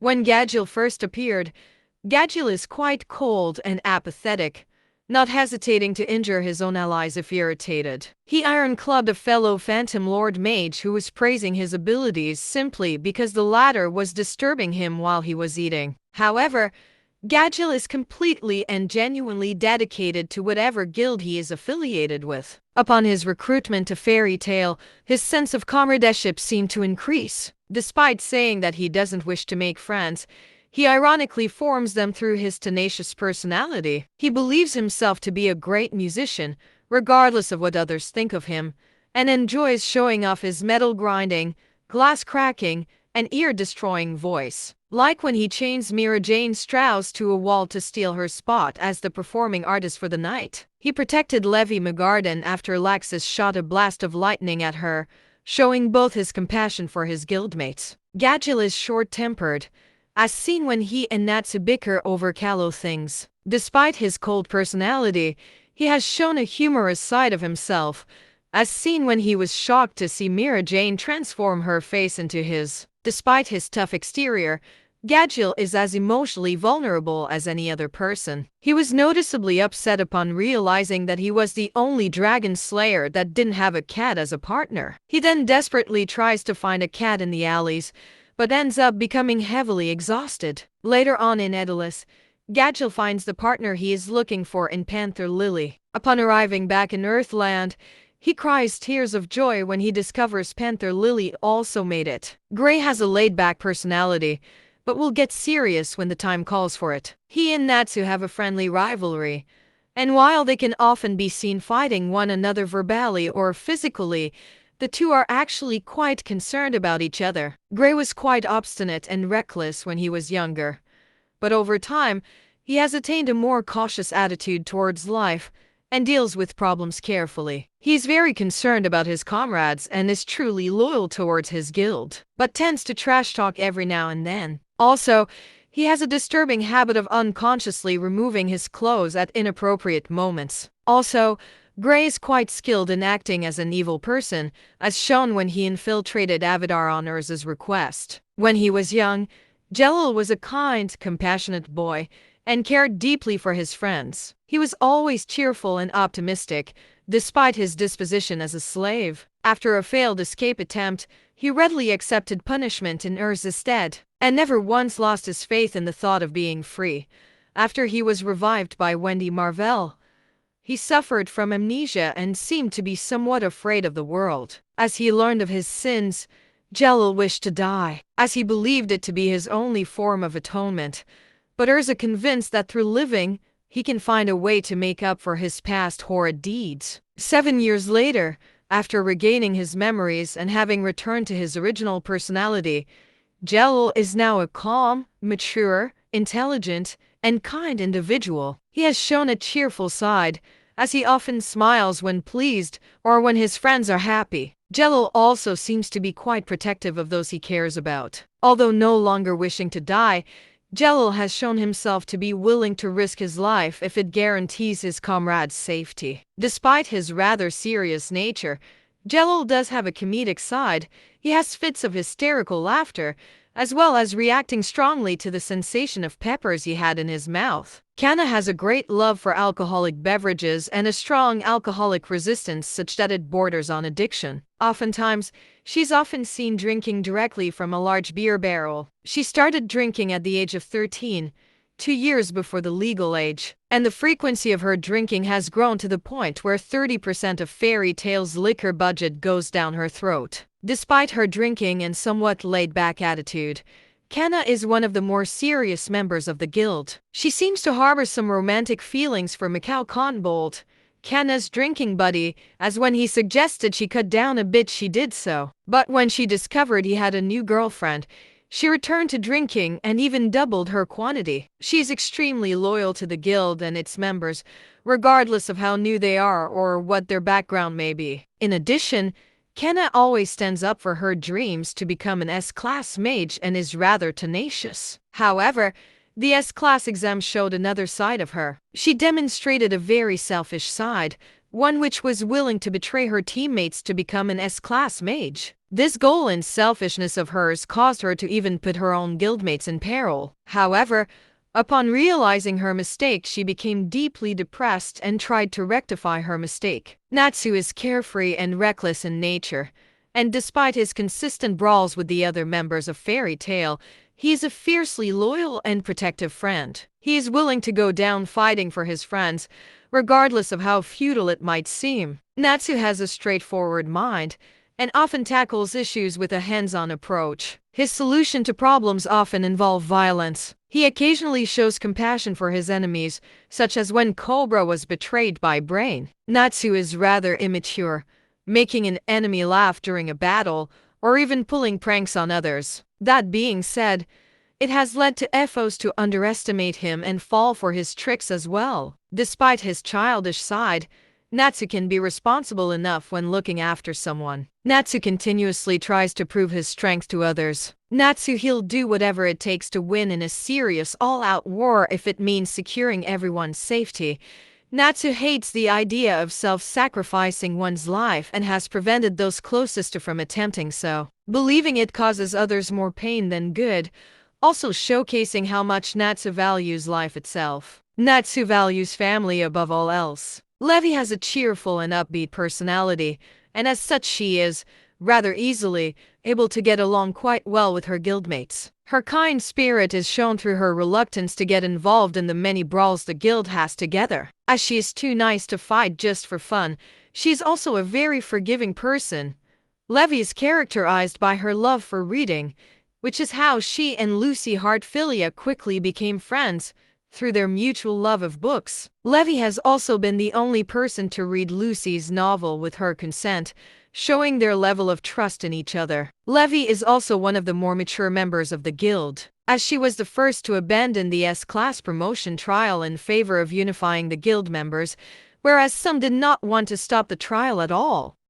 When Gadgil first appeared, Gadgil is quite cold and apathetic, not hesitating to injure his own allies if irritated. He iron-clubbed a fellow Phantom Lord Mage who was praising his abilities simply because the latter was disturbing him while he was eating. However, Gadgil is completely and genuinely dedicated to whatever guild he is affiliated with. Upon his recruitment to Fairy Tail, his sense of comradeship seemed to increase. Despite saying that he doesn't wish to make friends, he ironically forms them through his tenacious personality. He believes himself to be a great musician, regardless of what others think of him, and enjoys showing off his metal grinding, glass cracking, and ear-destroying voice. Like when he chains Mira Jane Strauss to a wall to steal her spot as the performing artist for the night. He protected Levi McGarden after Laxus shot a blast of lightning at her, showing both his compassion for his guildmates. Gadgil is short-tempered, as seen when he and Natsu bicker over callow things. Despite his cold personality, he has shown a humorous side of himself, as seen when he was shocked to see Mira Jane transform her face into his. Despite his tough exterior, Gadgil is as emotionally vulnerable as any other person. He was noticeably upset upon realizing that he was the only dragon slayer that didn't have a cat as a partner. He then desperately tries to find a cat in the alleys, but ends up becoming heavily exhausted. Later on in Edelus, Gadgil finds the partner he is looking for in Panther Lily. Upon arriving back in Earthland, he cries tears of joy when he discovers Panther Lily also made it. Gray has a laid-back personality, but will get serious when the time calls for it. He and Natsu have a friendly rivalry, and while they can often be seen fighting one another verbally or physically, the two are actually quite concerned about each other. Gray was quite obstinate and reckless when he was younger, but over time, he has attained a more cautious attitude towards life and deals with problems carefully. He's very concerned about his comrades and is truly loyal towards his guild, but tends to trash talk every now and then. Also, he has a disturbing habit of unconsciously removing his clothes at inappropriate moments. Also, Gray is quite skilled in acting as an evil person, as shown when he infiltrated Avidar on Urza's request. When he was young, Jelil was a kind, compassionate boy, and cared deeply for his friends. He was always cheerful and optimistic, despite his disposition as a slave. After a failed escape attempt, he readily accepted punishment in Urza's stead, and never once lost his faith in the thought of being free. After he was revived by Wendy Marvell, he suffered from amnesia and seemed to be somewhat afraid of the world. As he learned of his sins, Jelil wished to die, as he believed it to be his only form of atonement. But Urza convinced that through living, he can find a way to make up for his past horrid deeds. 7 years later, after regaining his memories and having returned to his original personality, Jelil is now a calm, mature, intelligent, and kind individual. He has shown a cheerful side, as he often smiles when pleased or when his friends are happy. Jelil also seems to be quite protective of those he cares about. Although no longer wishing to die, Jelil has shown himself to be willing to risk his life if it guarantees his comrades' safety. Despite his rather serious nature, Jelil does have a comedic side. He has fits of hysterical laughter, as well as reacting strongly to the sensation of peppers he had in his mouth. Kana has a great love for alcoholic beverages and a strong alcoholic resistance such that it borders on addiction. Oftentimes, she's often seen drinking directly from a large beer barrel. She started drinking at the age of 13, 2 years before the legal age, and the frequency of her drinking has grown to the point where 30% of Fairy Tail's liquor budget goes down her throat. Despite her drinking and somewhat laid-back attitude, Kana is one of the more serious members of the guild. She seems to harbor some romantic feelings for Mikau Conbold, Kana's drinking buddy, as when he suggested she cut down a bit she did so. But when she discovered he had a new girlfriend, she returned to drinking and even doubled her quantity. She is extremely loyal to the guild and its members, regardless of how new they are or what their background may be. In addition, Kana always stands up for her dreams to become an S-class mage and is rather tenacious. However, the S-class exam showed another side of her. She demonstrated a very selfish side, one which was willing to betray her teammates to become an S-class mage. This goal and selfishness of hers caused her to even put her own guildmates in peril. However, upon realizing her mistake, she became deeply depressed and tried to rectify her mistake. Natsu is carefree and reckless in nature, and despite his consistent brawls with the other members of Fairy Tail, he is a fiercely loyal and protective friend. He is willing to go down fighting for his friends, regardless of how futile it might seem. Natsu has a straightforward mind and often tackles issues with a hands-on approach. His solution to problems often involve violence. He occasionally shows compassion for his enemies, such as when Cobra was betrayed by Brain. Natsu is rather immature, making an enemy laugh during a battle, or even pulling pranks on others. That being said, it has led to FOs to underestimate him and fall for his tricks as well. Despite his childish side, Natsu can be responsible enough when looking after someone. Natsu continuously tries to prove his strength to others. He'll do whatever it takes to win in a serious all-out war if it means securing everyone's safety. Natsu hates the idea of self-sacrificing one's life and has prevented those closest to from attempting so, believing it causes others more pain than good, also showcasing how much Natsu values life itself. Natsu values family above all else. Levi has a cheerful and upbeat personality, and as such she is, rather easily, able to get along quite well with her guildmates. Her kind spirit is shown through her reluctance to get involved in the many brawls the guild has together. As she is too nice to fight just for fun, she's also a very forgiving person. Levi is characterized by her love for reading, which is how she and Lucy Hartfilia quickly became friends, through their mutual love of books. Levi has also been the only person to read Lucy's novel with her consent, showing their level of trust in each other. Levi is also one of the more mature members of the guild, as she was the first to abandon the S-class promotion trial in favor of unifying the guild members, whereas some did not want to stop the trial at all.